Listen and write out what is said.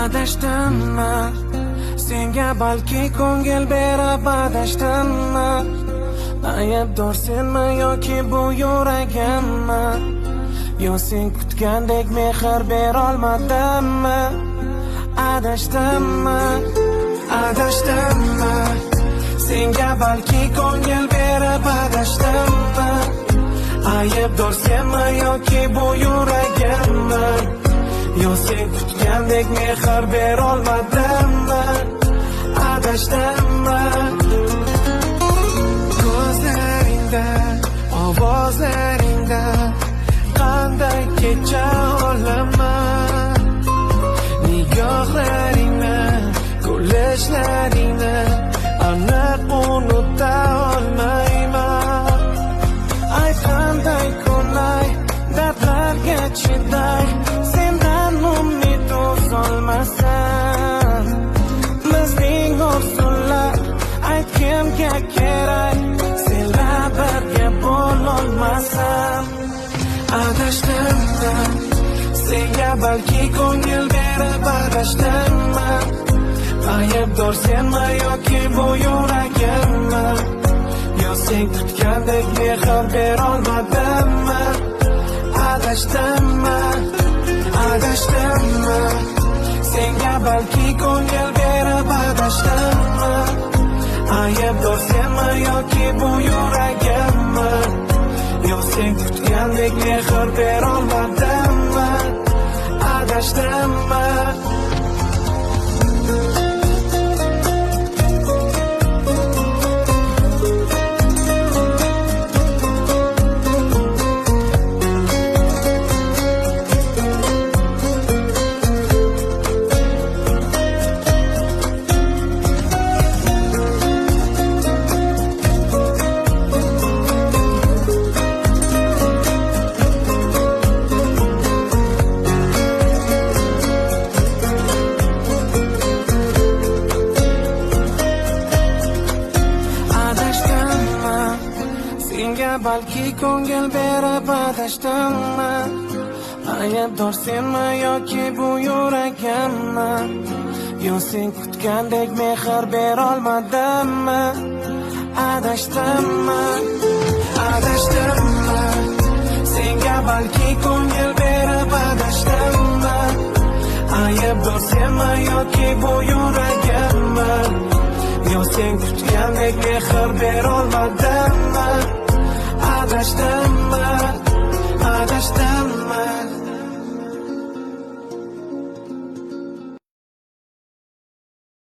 Adashdimmi senga balki ko'ngil berib adashdimmi? Aybdor senmi yoki bu yuragimmi? Yo sen kutgandek mehr berolmadimmi? Adashdimmi senga balki ko'ngil berib adashdimmi? Aybdor senmi yoki bu yuragimmi? Yo sen kutgandek mehr berolmadimmi? Adashdimmi? Ko'zlaringda, ovozlaringda qanday kecha olaman? Nigohlaringni, kulishlaringni aniq unuta olmayman. Ay qanday qulay dardlarga chiday, sendan umid uzolmasam. Bizning orzular aytgimga kerak, senlar birga bo'lolmasam. Adashdimmi senga balki ko'ngil berib adashdimmi? Aybdor senmi yoki bu yuragimmi? Yo sen kutgandek mehr berolmadimmi? Adashdimmi senga balki ko'ngil berib adashdimmi? Aybdor senmi yoki bu yuragimmi? Yo sen kutgandek mehr berolmadimmi? Adashdimmi? Balki ko'ngil berib adashdimmi? Aybdor senmi yoki bu yuragimmi? Yo sen kutgandek mehr berolmadimmi? Adashdimmi senga balki ko'ngil berib adashdimmi? Aybdor senmi yoki bu yuragimmi? Yo sen kutgandek mehr berolmadimmi?